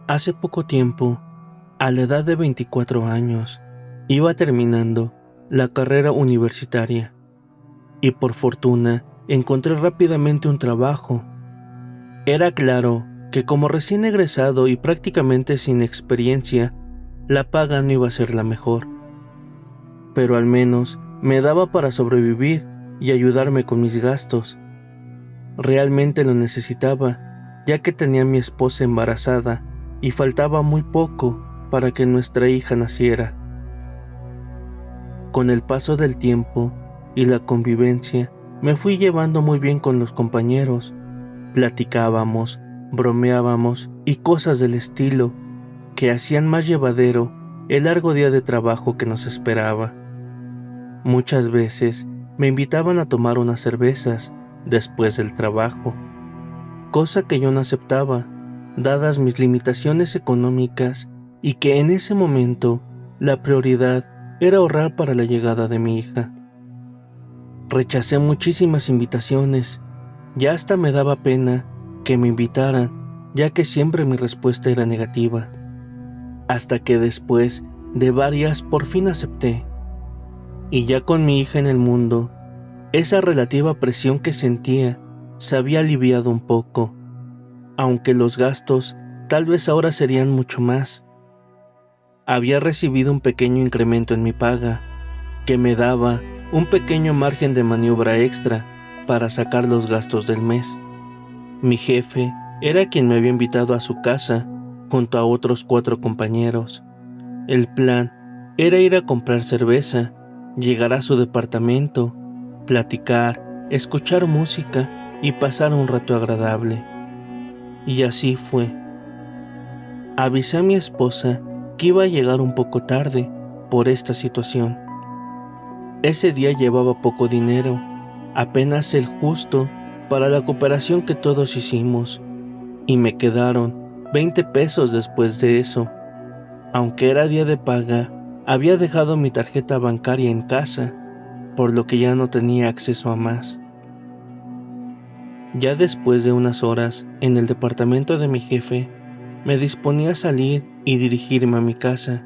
Hace poco tiempo, a la edad de 24 años, iba terminando la carrera universitaria y por fortuna encontré rápidamente un trabajo. Era claro que como recién egresado y prácticamente sin experiencia, la paga no iba a ser la mejor, pero al menos me daba para sobrevivir y ayudarme con mis gastos. Realmente lo necesitaba, ya que tenía a mi esposa embarazada y faltaba muy poco para que nuestra hija naciera. Con el paso del tiempo y la convivencia, me fui llevando muy bien con los compañeros. Platicábamos, bromeábamos y cosas del estilo que hacían más llevadero el largo día de trabajo que nos esperaba. Muchas veces me invitaban a tomar unas cervezas después del trabajo, cosa que yo no aceptaba, dadas mis limitaciones económicas y que en ese momento la prioridad era ahorrar para la llegada de mi hija. Rechacé muchísimas invitaciones, ya hasta me daba pena que me invitaran, ya que siempre mi respuesta era negativa, hasta que después de varias por fin acepté. Y ya con mi hija en el mundo, esa relativa presión que sentía se había aliviado un poco, aunque los gastos tal vez ahora serían mucho más. Había recibido un pequeño incremento en mi paga, que me daba un pequeño margen de maniobra extra para sacar los gastos del mes. Mi jefe era quien me había invitado a su casa junto a otros 4 compañeros. El plan era ir a comprar cerveza, llegar a su departamento, platicar, escuchar música y pasar un rato agradable. Y así fue. Avisé a mi esposa que iba a llegar un poco tarde por esta situación. Ese día llevaba poco dinero, apenas el justo para la cooperación que todos hicimos, y me quedaron 20 pesos después de eso. Aunque era día de paga, había dejado mi tarjeta bancaria en casa, por lo que ya no tenía acceso a más. Ya después de unas horas, en el departamento de mi jefe, me disponía a salir y dirigirme a mi casa.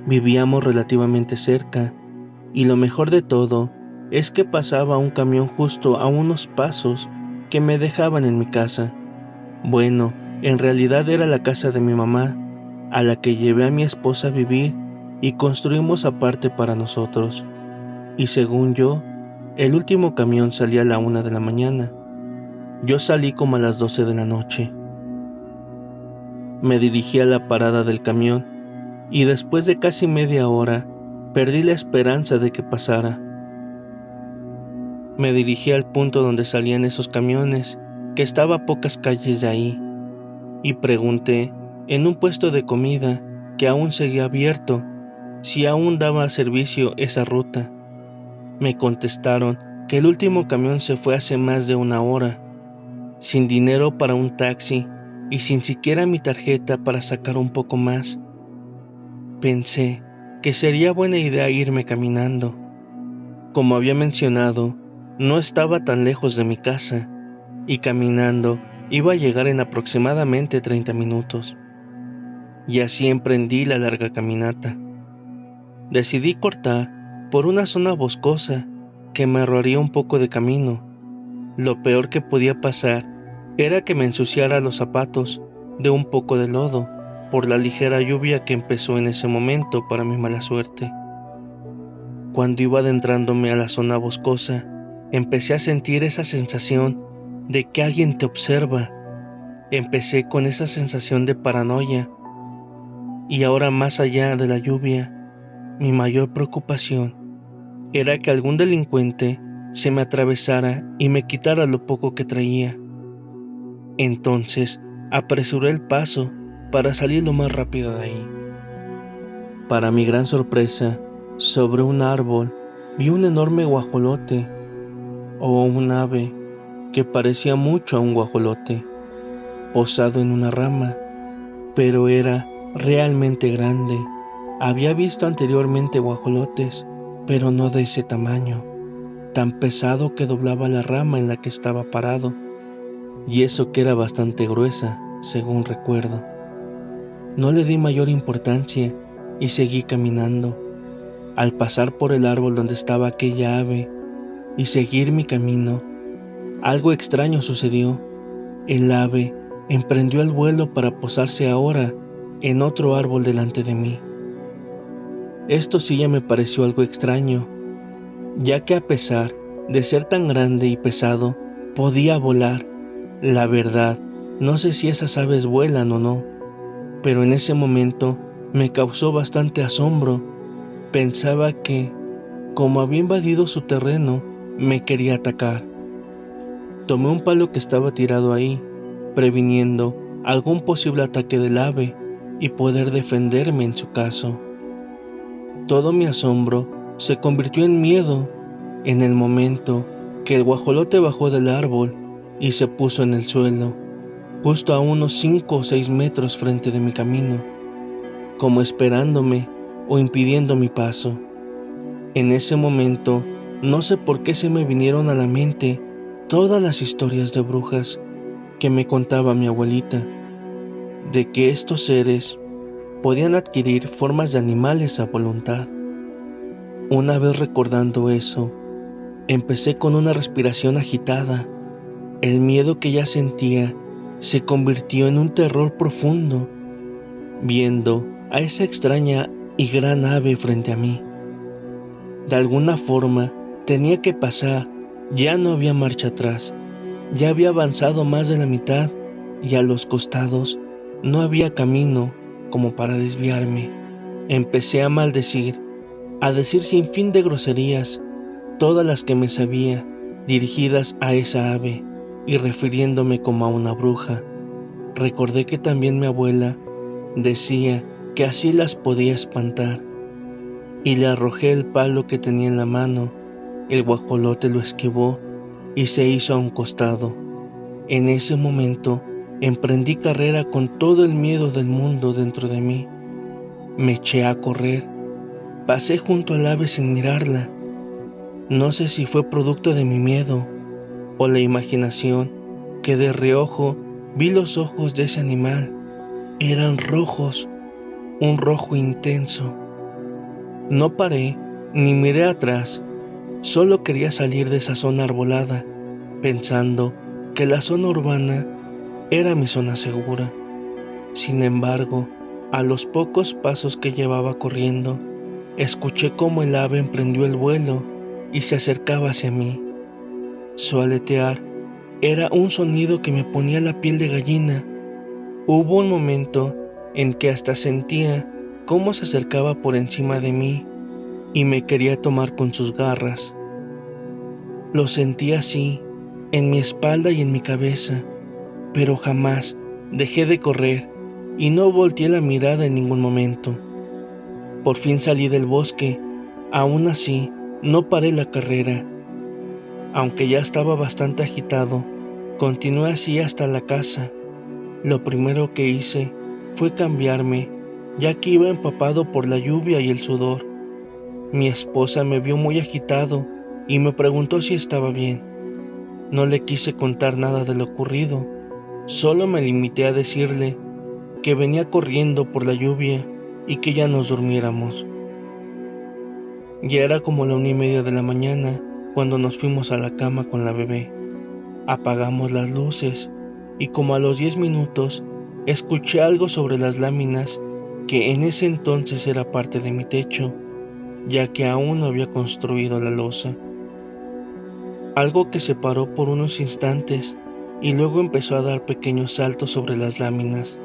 Vivíamos relativamente cerca, y lo mejor de todo es que pasaba un camión justo a unos pasos que me dejaban en mi casa. Bueno, en realidad era la casa de mi mamá, a la que llevé a mi esposa a vivir y construimos aparte para nosotros. Y según yo, el último camión salía a la 1 de la mañana. Yo salí como a las 12 de la noche. Me dirigí a la parada del camión y después de casi media hora perdí la esperanza de que pasara. Me dirigí al punto donde salían esos camiones, que estaba a pocas calles de ahí, y pregunté en un puesto de comida que aún seguía abierto si aún daba servicio esa ruta. Me contestaron que el último camión se fue hace más de una hora, sin dinero para un taxi y sin siquiera mi tarjeta para sacar un poco más. Pensé que sería buena idea irme caminando. Como había mencionado, no estaba tan lejos de mi casa, y caminando iba a llegar en aproximadamente 30 minutos. Y así emprendí la larga caminata. Decidí cortar por una zona boscosa que me ahorraría un poco de camino. Lo peor que podía pasar era que me ensuciara los zapatos de un poco de lodo por la ligera lluvia que empezó en ese momento para mi mala suerte. Cuando iba adentrándome a la zona boscosa, empecé a sentir esa sensación de que alguien te observa. Empecé con esa sensación de paranoia. Y ahora, más allá de la lluvia, mi mayor preocupación era que algún delincuente se me atravesara y me quitara lo poco que traía. Entonces apresuré el paso para salir lo más rápido de ahí. Para mi gran sorpresa, sobre un árbol vi un enorme guajolote, o un ave que parecía mucho a un guajolote, posado en una rama, pero era realmente grande. Había visto anteriormente guajolotes, pero no de ese tamaño, tan pesado que doblaba la rama en la que estaba parado, y eso que era bastante gruesa, según recuerdo. No le di mayor importancia y seguí caminando. Al pasar por el árbol donde estaba aquella ave y seguir mi camino, algo extraño sucedió. El ave emprendió el vuelo para posarse ahora en otro árbol delante de mí. Esto sí ya me pareció algo extraño, ya que a pesar de ser tan grande y pesado, podía volar. La verdad, no sé si esas aves vuelan o no, pero en ese momento me causó bastante asombro. Pensaba que, como había invadido su terreno, me quería atacar. Tomé un palo que estaba tirado ahí, previniendo algún posible ataque del ave y poder defenderme en su caso. Todo mi asombro se convirtió en miedo en el momento que el guajolote bajó del árbol y se puso en el suelo, justo a unos 5 o 6 metros frente de mi camino, como esperándome o impidiendo mi paso. En ese momento, no sé por qué se me vinieron a la mente todas las historias de brujas que me contaba mi abuelita, de que estos seres podían adquirir formas de animales a voluntad. Una vez recordando eso, empecé con una respiración agitada. El miedo que ya sentía se convirtió en un terror profundo, viendo a esa extraña y gran ave frente a mí. De alguna forma tenía que pasar, ya no había marcha atrás, ya había avanzado más de la mitad y a los costados no había camino como para desviarme. Empecé a maldecir, a decir sin fin de groserías, todas las que me sabía, dirigidas a esa ave y refiriéndome como a una bruja. Recordé que también mi abuela decía que así las podía espantar, y le arrojé el palo que tenía en la mano. El guajolote lo esquivó y se hizo a un costado. En ese momento emprendí carrera con todo el miedo del mundo dentro de mí. Me eché a correr. Pasé junto al ave sin mirarla. No sé si fue producto de mi miedo o la imaginación, que de reojo vi los ojos de ese animal. Eran rojos, un rojo intenso. No paré ni miré atrás. Solo quería salir de esa zona arbolada, pensando que la zona urbana era mi zona segura. Sin embargo, a los pocos pasos que llevaba corriendo, escuché cómo el ave emprendió el vuelo y se acercaba hacia mí. Su aletear era un sonido que me ponía la piel de gallina. Hubo un momento en que hasta sentía cómo se acercaba por encima de mí y me quería tomar con sus garras. Lo sentí así, en mi espalda y en mi cabeza, pero jamás dejé de correr y no volteé la mirada en ningún momento. Por fin salí del bosque. Aún así, no paré la carrera. Aunque ya estaba bastante agitado, continué así hasta la casa. Lo primero que hice fue cambiarme, ya que iba empapado por la lluvia y el sudor. Mi esposa me vio muy agitado y me preguntó si estaba bien. No le quise contar nada de lo ocurrido, solo me limité a decirle que venía corriendo por la lluvia y que ya nos durmiéramos. Ya era como la 1:30 de la mañana cuando nos fuimos a la cama con la bebé. Apagamos las luces y como a los 10 minutos escuché algo sobre las láminas que en ese entonces era parte de mi techo, ya que aún no había construido la losa. Algo que se paró por unos instantes y luego empezó a dar pequeños saltos sobre las láminas,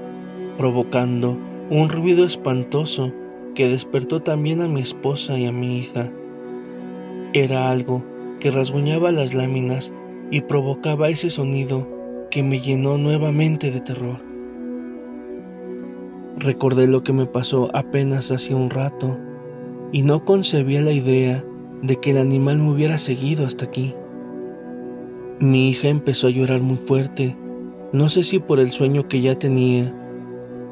provocando un ruido espantoso que despertó también a mi esposa y a mi hija. Era algo que rasguñaba las láminas y provocaba ese sonido que me llenó nuevamente de terror. Recordé lo que me pasó apenas hace un rato y no concebía la idea de que el animal me hubiera seguido hasta aquí. Mi hija empezó a llorar muy fuerte, no sé si por el sueño que ya tenía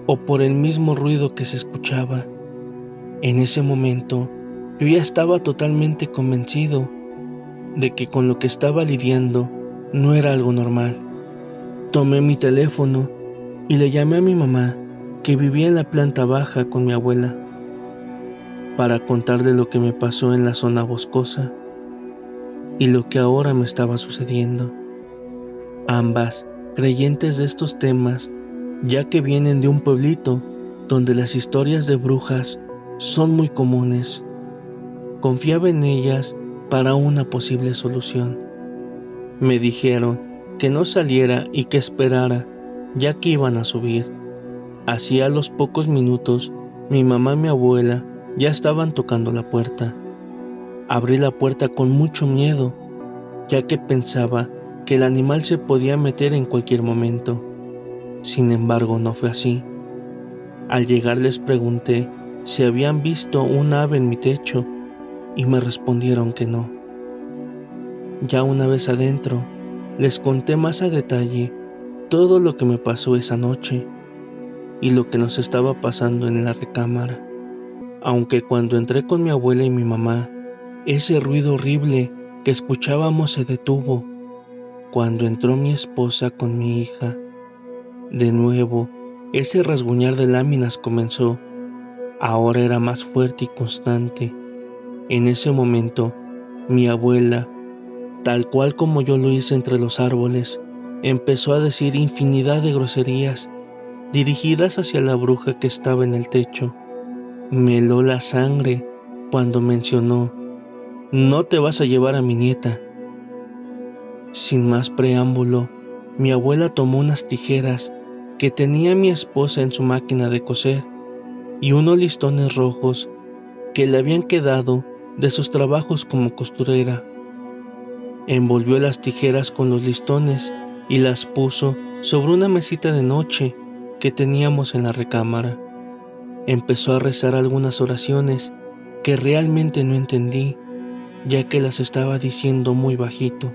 o por el mismo ruido que se escuchaba. En ese momento, yo ya estaba totalmente convencido de que con lo que estaba lidiando no era algo normal. Tomé mi teléfono y le llamé a mi mamá, que vivía en la planta baja con mi abuela, para contar de lo que me pasó en la zona boscosa y lo que ahora me estaba sucediendo. Ambas creyentes de estos temas, ya que vienen de un pueblito donde las historias de brujas son muy comunes. Confiaba en ellas para una posible solución. Me dijeron que no saliera y que esperara, ya que iban a subir. Así a los pocos minutos, mi mamá y mi abuela ya estaban tocando la puerta. Abrí la puerta con mucho miedo, ya que pensaba que el animal se podía meter en cualquier momento. Sin embargo, no fue así. Al llegar les pregunté si habían visto un ave en mi techo y me respondieron que no. Ya una vez adentro, les conté más a detalle todo lo que me pasó esa noche y lo que nos estaba pasando en la recámara. Aunque cuando entré con mi abuela y mi mamá, ese ruido horrible que escuchábamos se detuvo. Cuando entró mi esposa con mi hija, de nuevo, ese rasguñar de láminas comenzó. Ahora era más fuerte y constante. En ese momento, mi abuela, tal cual como yo lo hice entre los árboles, empezó a decir infinidad de groserías dirigidas hacia la bruja que estaba en el techo. Me heló la sangre cuando mencionó: "No te vas a llevar a mi nieta". Sin más preámbulo, mi abuela tomó unas tijeras que tenía mi esposa en su máquina de coser y unos listones rojos que le habían quedado de sus trabajos como costurera. Envolvió las tijeras con los listones y las puso sobre una mesita de noche que teníamos en la recámara. Empezó a rezar algunas oraciones que realmente no entendí, ya que las estaba diciendo muy bajito.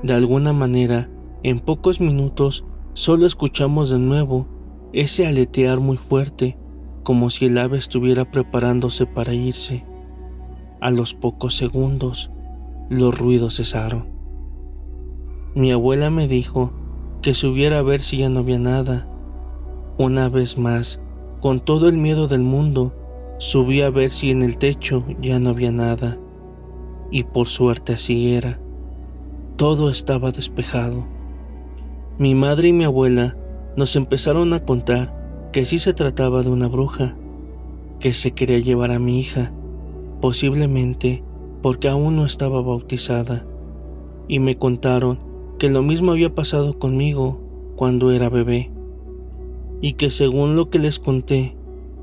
De alguna manera, en pocos minutos solo escuchamos de nuevo ese aletear muy fuerte, como si el ave estuviera preparándose para irse. A los pocos segundos, los ruidos cesaron. Mi abuela me dijo que subiera a ver si ya no había nada. Una vez más, con todo el miedo del mundo, subí a ver si en el techo ya no había nada. Y por suerte así era. Todo estaba despejado. Mi madre y mi abuela nos empezaron a contar que sí se trataba de una bruja, que se quería llevar a mi hija, posiblemente porque aún no estaba bautizada, y me contaron que lo mismo había pasado conmigo cuando era bebé, y que según lo que les conté,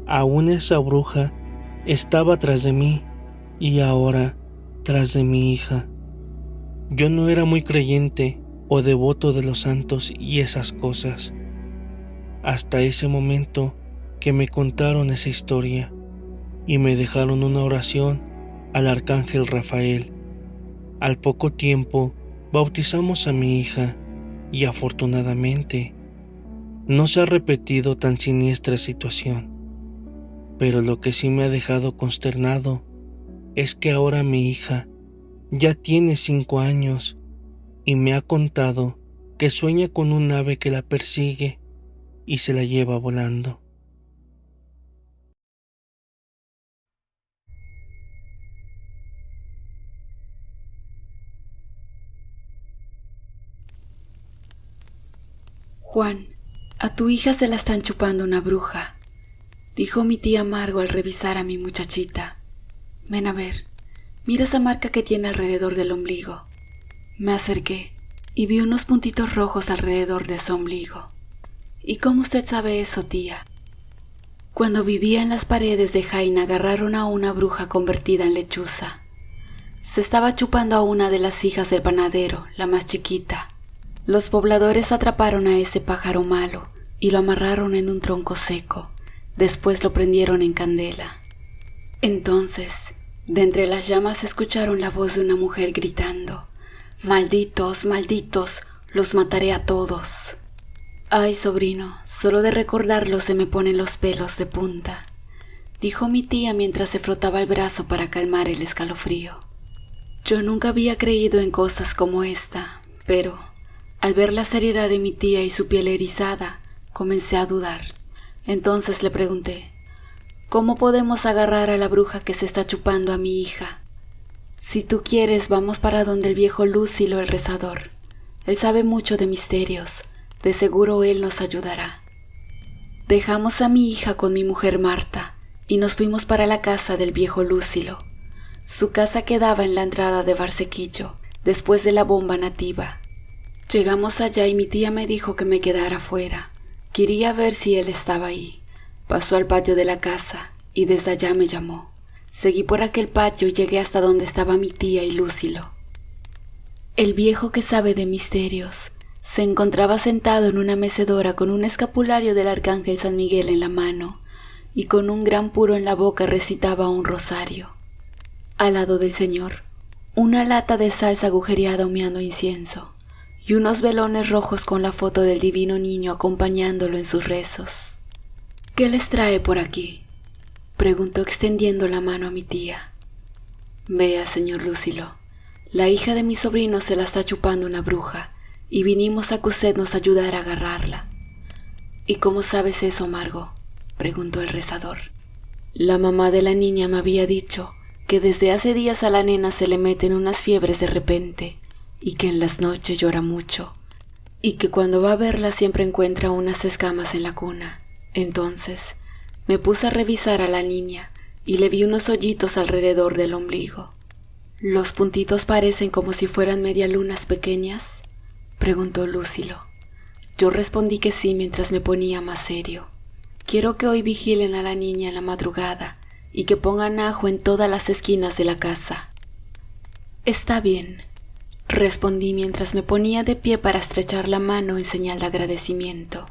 aún esa bruja estaba tras de mí y ahora tras de mi hija. Yo no era muy creyente o devoto de los santos y esas cosas, hasta ese momento que me contaron esa historia y me dejaron una oración al arcángel Rafael. Al poco tiempo bautizamos a mi hija y afortunadamente no se ha repetido tan siniestra situación. Pero lo que sí me ha dejado consternado es que ahora mi hija ya tiene 5 años y me ha contado que sueña con un ave que la persigue y se la lleva volando. Juan, a tu hija se la están chupando una bruja, dijo mi tía Margo al revisar a mi muchachita. Ven a ver, mira esa marca que tiene alrededor del ombligo. Me acerqué y vi unos puntitos rojos alrededor de su ombligo. ¿Y cómo usted sabe eso, tía? Cuando vivía en las paredes de Jaina agarraron a una bruja convertida en lechuza. Se estaba chupando a una de las hijas del panadero, la más chiquita. Los pobladores atraparon a ese pájaro malo y lo amarraron en un tronco seco. Después lo prendieron en candela. Entonces, de entre las llamas escucharon la voz de una mujer gritando: «Malditos, malditos, los mataré a todos». «Ay, sobrino, solo de recordarlo se me ponen los pelos de punta», dijo mi tía mientras se frotaba el brazo para calmar el escalofrío. Yo nunca había creído en cosas como esta, pero al ver la seriedad de mi tía y su piel erizada, comencé a dudar. Entonces le pregunté, ¿cómo podemos agarrar a la bruja que se está chupando a mi hija? Si tú quieres, vamos para donde el viejo Lúcilo el rezador. Él sabe mucho de misterios, de seguro él nos ayudará. Dejamos a mi hija con mi mujer Marta y nos fuimos para la casa del viejo Lúcilo. Su casa quedaba en la entrada de Barsequillo, después de la bomba nativa. Llegamos allá y mi tía me dijo que me quedara fuera. Quería ver si él estaba ahí. Pasó al patio de la casa y desde allá me llamó. Seguí por aquel patio y llegué hasta donde estaba mi tía y Lúcilo. El viejo que sabe de misterios se encontraba sentado en una mecedora con un escapulario del arcángel San Miguel en la mano y con un gran puro en la boca recitaba un rosario. Al lado del señor, una lata de salsa agujereada humeando incienso y unos velones rojos con la foto del divino niño acompañándolo en sus rezos. ¿Qué les trae por aquí?, preguntó extendiendo la mano a mi tía. Vea, señor Lúcilo, la hija de mi sobrino se la está chupando una bruja y vinimos a que usted nos ayudara a agarrarla. ¿Y cómo sabes eso, Margo?, preguntó el rezador. La mamá de la niña me había dicho que desde hace días a la nena se le meten unas fiebres de repente y que en las noches llora mucho y que cuando va a verla siempre encuentra unas escamas en la cuna. Entonces me puse a revisar a la niña y le vi unos hoyitos alrededor del ombligo. ¿Los puntitos parecen como si fueran medialunas pequeñas?, preguntó Lúcilo. Yo respondí que sí mientras me ponía más serio. Quiero que hoy vigilen a la niña en la madrugada y que pongan ajo en todas las esquinas de la casa. Está bien, respondí mientras me ponía de pie para estrechar la mano en señal de agradecimiento.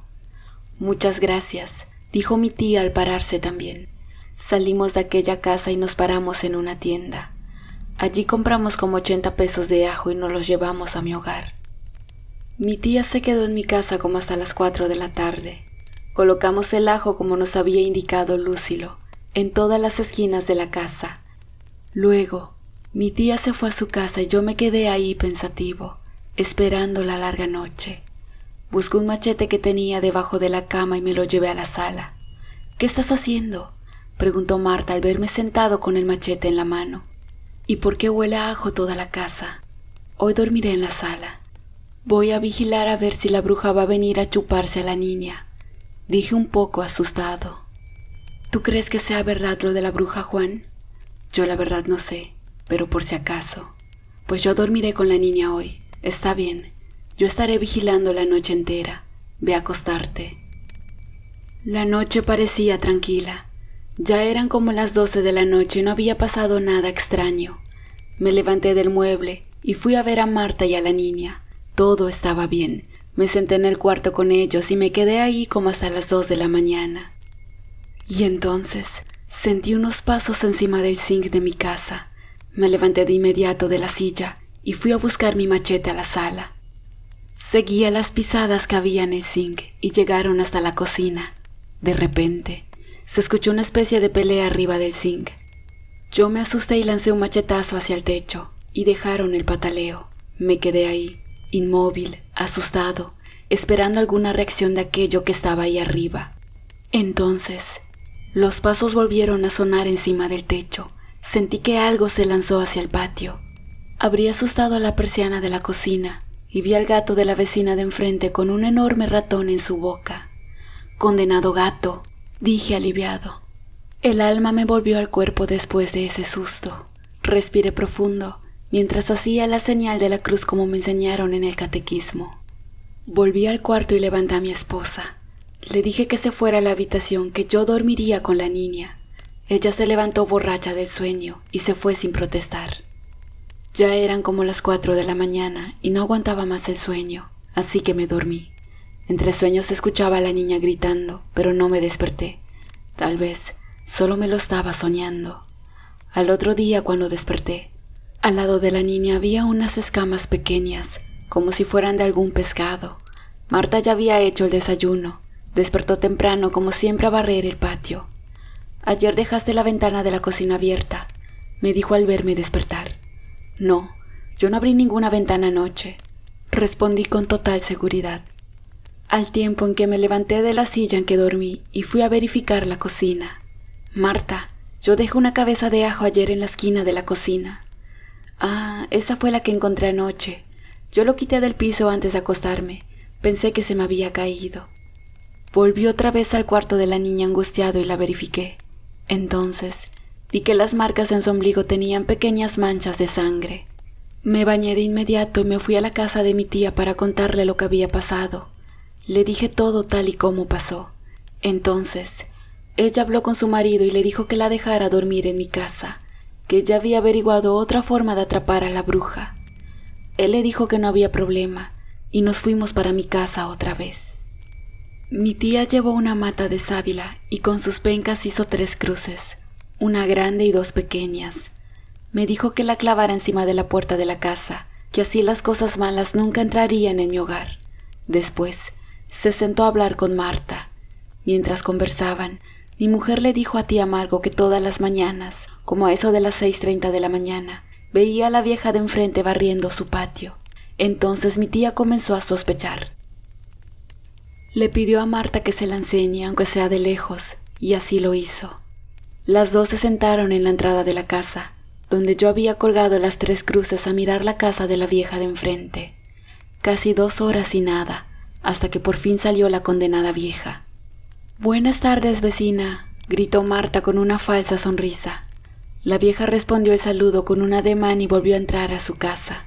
Muchas gracias, dijo mi tía al pararse también. Salimos de aquella casa y nos paramos en una tienda. Allí compramos como 80 pesos de ajo y nos los llevamos a mi hogar. Mi tía se quedó en mi casa como hasta las 4 de la tarde. Colocamos el ajo como nos había indicado Lúcilo, en todas las esquinas de la casa. Luego, mi tía se fue a su casa y yo me quedé ahí pensativo, esperando la larga noche. Busqué un machete que tenía debajo de la cama y me lo llevé a la sala. ¿Qué estás haciendo?, preguntó Marta al verme sentado con el machete en la mano. ¿Y por qué huele a ajo toda la casa? Hoy dormiré en la sala. Voy a vigilar a ver si la bruja va a venir a chuparse a la niña, dije un poco asustado. ¿Tú crees que sea verdad lo de la bruja, Juan? Yo la verdad no sé, pero por si acaso. Pues yo dormiré con la niña hoy. Está bien. Yo estaré vigilando la noche entera. Ve a acostarte. La noche parecía tranquila. Ya eran como las 12 de la noche y no había pasado nada extraño. Me levanté del mueble y fui a ver a Marta y a la niña. Todo estaba bien. Me senté en el cuarto con ellos y me quedé ahí como hasta las 2 de la mañana. Y entonces sentí unos pasos encima del zinc de mi casa. Me levanté de inmediato de la silla y fui a buscar mi machete a la sala. Seguía las pisadas que había en el zinc y llegaron hasta la cocina. De repente, se escuchó una especie de pelea arriba del zinc. Yo me asusté y lancé un machetazo hacia el techo y dejaron el pataleo. Me quedé ahí, inmóvil, asustado, esperando alguna reacción de aquello que estaba ahí arriba. Entonces, los pasos volvieron a sonar encima del techo. Sentí que algo se lanzó hacia el patio. Abrí asustado la persiana de la cocina y vi al gato de la vecina de enfrente con un enorme ratón en su boca. «Condenado gato», dije aliviado. El alma me volvió al cuerpo después de ese susto. Respiré profundo mientras hacía la señal de la cruz como me enseñaron en el catequismo. Volví al cuarto y levanté a mi esposa. Le dije que se fuera a la habitación, que yo dormiría con la niña. Ella se levantó borracha del sueño y se fue sin protestar. Ya eran como las 4 de la mañana y no aguantaba más el sueño, así que me dormí. Entre sueños escuchaba a la niña gritando, pero no me desperté. Tal vez solo me lo estaba soñando. Al otro día, cuando desperté, al lado de la niña había unas escamas pequeñas, como si fueran de algún pescado. Marta ya había hecho el desayuno. Despertó temprano, como siempre, a barrer el patio. «Ayer dejaste la ventana de la cocina abierta», me dijo al verme despertar. «No, yo no abrí ninguna ventana anoche», respondí con total seguridad. al tiempo en que me levanté de la silla en que dormí y fui a verificar la cocina. Marta, yo dejé una cabeza de ajo ayer en la esquina de la cocina. Ah, esa fue la que encontré anoche. Yo lo quité del piso antes de acostarme. Pensé que se me había caído. Volví otra vez al cuarto de la niña angustiado y la verifiqué. Entonces, vi que las marcas en su ombligo tenían pequeñas manchas de sangre. Me bañé de inmediato y me fui a la casa de mi tía para contarle lo que había pasado. Le dije todo tal y como pasó. Entonces, ella habló con su marido y le dijo que la dejara dormir en mi casa, que ella había averiguado otra forma de atrapar a la bruja. Él le dijo que no había problema y nos fuimos para mi casa otra vez. Mi tía llevó una mata de sábila y con sus pencas hizo 3 cruces, una grande y 2 pequeñas. Me dijo que la clavara encima de la puerta de la casa, que así las cosas malas nunca entrarían en mi hogar. Después, se sentó a hablar con Marta. Mientras conversaban, mi mujer le dijo a tía Margo que todas las mañanas, como a eso de las 6:30 de la mañana, veía a la vieja de enfrente barriendo su patio. Entonces mi tía comenzó a sospechar. Le pidió a Marta que se la enseñe, aunque sea de lejos, y así lo hizo. Las 2 se sentaron en la entrada de la casa, donde yo había colgado las 3 cruces a mirar la casa de la vieja de enfrente. Casi 2 horas y nada, hasta que por fin salió la condenada vieja. «Buenas tardes, vecina», gritó Marta con una falsa sonrisa. La vieja respondió el saludo con un ademán y volvió a entrar a su casa.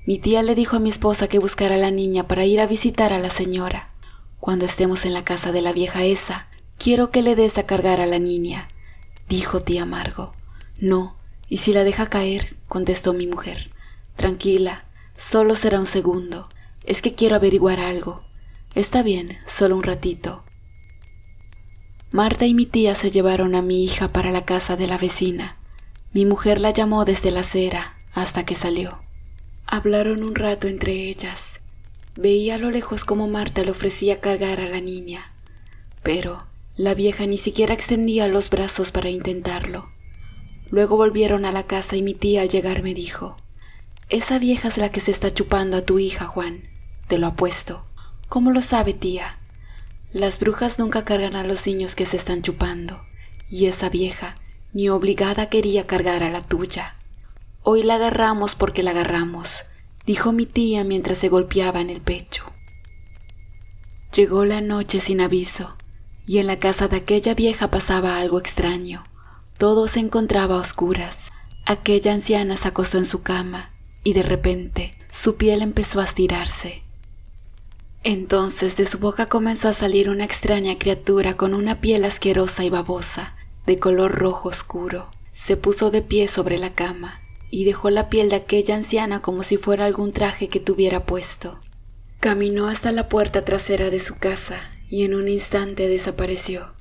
Mi tía le dijo a mi esposa que buscara a la niña para ir a visitar a la señora. «Cuando estemos en la casa de la vieja esa, quiero que le des a cargar a la niña», dijo tía Margo. «No, y si la deja caer», contestó mi mujer. «Tranquila, solo será un segundo. Es que quiero averiguar algo». «Está bien, solo un ratito». Marta y mi tía se llevaron a mi hija para la casa de la vecina. Mi mujer la llamó desde la acera hasta que salió. Hablaron un rato entre ellas. Veía a lo lejos cómo Marta le ofrecía cargar a la niña, pero la vieja ni siquiera extendía los brazos para intentarlo. Luego volvieron a la casa y mi tía al llegar me dijo: «Esa vieja es la que se está chupando a tu hija, Juan. Te lo apuesto». «¿Cómo lo sabe, tía?» «Las brujas nunca cargan a los niños que se están chupando, y esa vieja ni obligada quería cargar a la tuya. Hoy la agarramos porque la agarramos», dijo mi tía mientras se golpeaba en el pecho. Llegó la noche sin aviso, y en la casa de aquella vieja pasaba algo extraño. Todo se encontraba a oscuras. Aquella anciana se acostó en su cama, y de repente su piel empezó a estirarse. Entonces de su boca comenzó a salir una extraña criatura con una piel asquerosa y babosa, de color rojo oscuro. Se puso de pie sobre la cama y dejó la piel de aquella anciana como si fuera algún traje que tuviera puesto. Caminó hasta la puerta trasera de su casa y en un instante desapareció.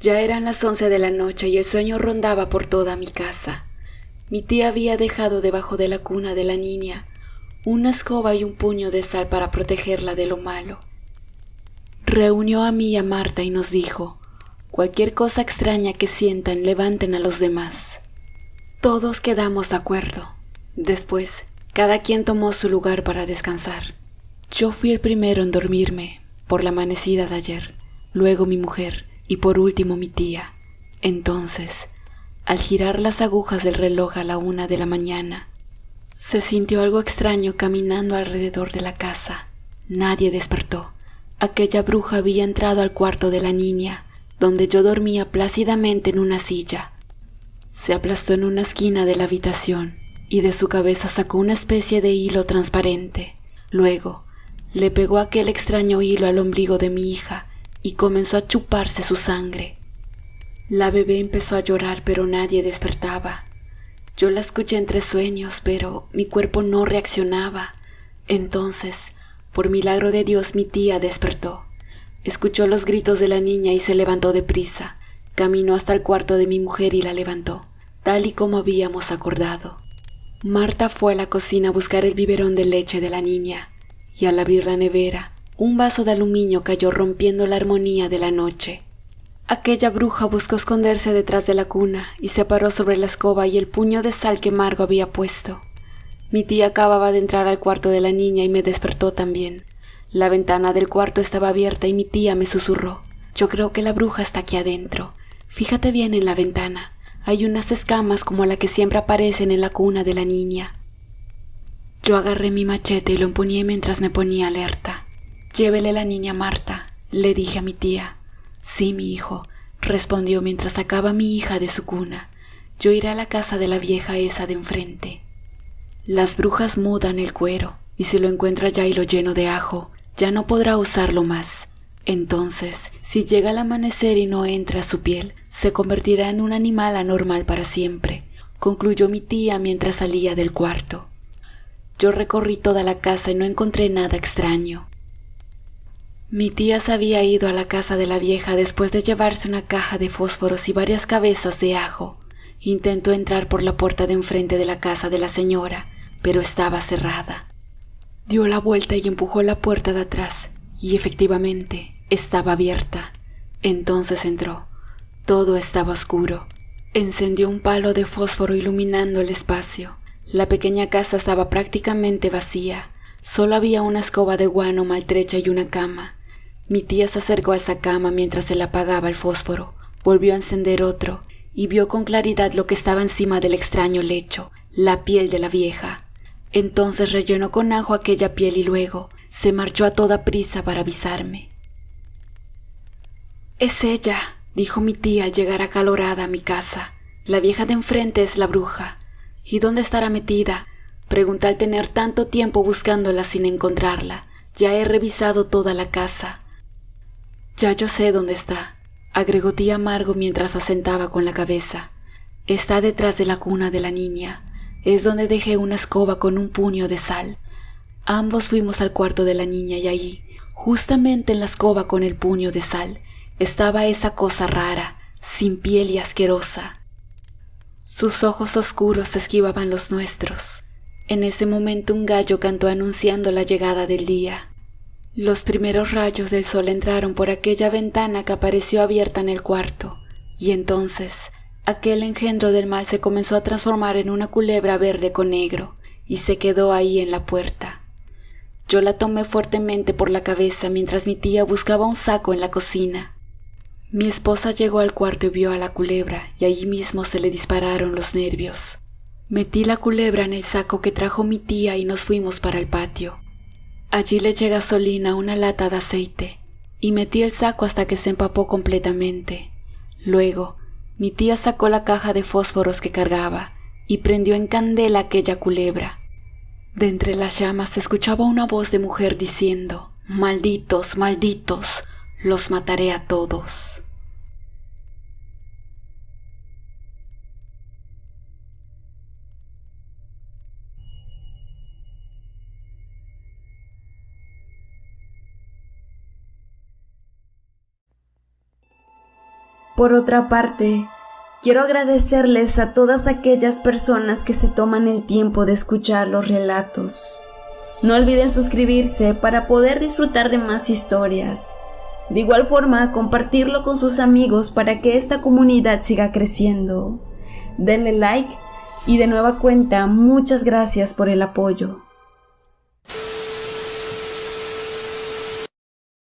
Ya eran las 11 de la noche y el sueño rondaba por toda mi casa. Mi tía había dejado debajo de la cuna de la niña una escoba y un puño de sal para protegerla de lo malo. Reunió a mí y a Marta y nos dijo: «Cualquier cosa extraña que sientan, levanten a los demás». Todos quedamos de acuerdo. Después, cada quien tomó su lugar para descansar. Yo fui el primero en dormirme, por la amanecida de ayer, luego mi mujer y por último mi tía. Entonces, al girar las agujas del reloj a la 1 de la mañana, se sintió algo extraño caminando alrededor de la casa. Nadie despertó. Aquella bruja había entrado al cuarto de la niña, donde yo dormía plácidamente en una silla. Se aplastó en una esquina de la habitación y de su cabeza sacó una especie de hilo transparente. Luego, le pegó aquel extraño hilo al ombligo de mi hija y comenzó a chuparse su sangre. La bebé empezó a llorar, pero nadie despertaba. Yo la escuché entre sueños, pero mi cuerpo no reaccionaba. Entonces, por milagro de Dios, mi tía despertó. Escuchó los gritos de la niña y se levantó deprisa. Caminó hasta el cuarto de mi mujer y la levantó, tal y como habíamos acordado. Marta fue a la cocina a buscar el biberón de leche de la niña, y al abrir la nevera, un vaso de aluminio cayó rompiendo la armonía de la noche. Aquella bruja buscó esconderse detrás de la cuna y se paró sobre la escoba y el puño de sal que Margo había puesto. Mi tía acababa de entrar al cuarto de la niña y me despertó también. La ventana del cuarto estaba abierta y mi tía me susurró: «Yo creo que la bruja está aquí adentro. Fíjate bien en la ventana. Hay unas escamas como la que siempre aparecen en la cuna de la niña». Yo agarré mi machete y lo empuñé mientras me ponía alerta. «Llévele la niña a Marta», le dije a mi tía. «Sí, mi hijo», respondió mientras sacaba a mi hija de su cuna. «Yo iré a la casa de la vieja esa de enfrente». Las brujas mudan el cuero, y si lo encuentro allá y lo lleno de ajo, ya no podrá usarlo más. Entonces, si llega el amanecer y no entra a su piel, se convertirá en un animal anormal para siempre, concluyó mi tía mientras salía del cuarto. Yo recorrí toda la casa y no encontré nada extraño. Mi tía se había ido a la casa de la vieja después de llevarse una caja de fósforos y varias cabezas de ajo. Intentó entrar por la puerta de enfrente de la casa de la señora, pero estaba cerrada. Dio la vuelta y empujó la puerta de atrás, y efectivamente estaba abierta. Entonces entró. Todo estaba oscuro. Encendió un palo de fósforo iluminando el espacio. La pequeña casa estaba prácticamente vacía. Solo había una escoba de guano maltrecha y una cama. Mi tía se acercó a esa cama mientras se le apagaba el fósforo. Volvió a encender otro y vio con claridad lo que estaba encima del extraño lecho, la piel de la vieja. Entonces rellenó con ajo aquella piel y luego se marchó a toda prisa para avisarme. «Es ella», dijo mi tía al llegar acalorada a mi casa. «La vieja de enfrente es la bruja». «¿Y dónde estará metida?», pregunté al tener tanto tiempo buscándola sin encontrarla. «Ya he revisado toda la casa». «Ya yo sé dónde está», agregó tía Margo mientras asentaba con la cabeza. «Está detrás de la cuna de la niña. Es donde dejé una escoba con un puño de sal». Ambos fuimos al cuarto de la niña y allí, justamente en la escoba con el puño de sal, estaba esa cosa rara, sin piel y asquerosa. Sus ojos oscuros esquivaban los nuestros. En ese momento un gallo cantó anunciando la llegada del día. Los primeros rayos del sol entraron por aquella ventana que apareció abierta en el cuarto, y entonces aquel engendro del mal se comenzó a transformar en una culebra verde con negro, y se quedó ahí en la puerta. Yo la tomé fuertemente por la cabeza mientras mi tía buscaba un saco en la cocina. Mi esposa llegó al cuarto y vio a la culebra, y allí mismo se le dispararon los nervios. Metí la culebra en el saco que trajo mi tía y nos fuimos para el patio. Allí le eché gasolina a una lata de aceite y metí el saco hasta que se empapó completamente. Luego, mi tía sacó la caja de fósforos que cargaba y prendió en candela aquella culebra. De entre las llamas se escuchaba una voz de mujer diciendo: «Malditos, malditos, los mataré a todos». Por otra parte, quiero agradecerles a todas aquellas personas que se toman el tiempo de escuchar los relatos. No olviden suscribirse para poder disfrutar de más historias. De igual forma, compartirlo con sus amigos para que esta comunidad siga creciendo. Denle like y de nueva cuenta, muchas gracias por el apoyo.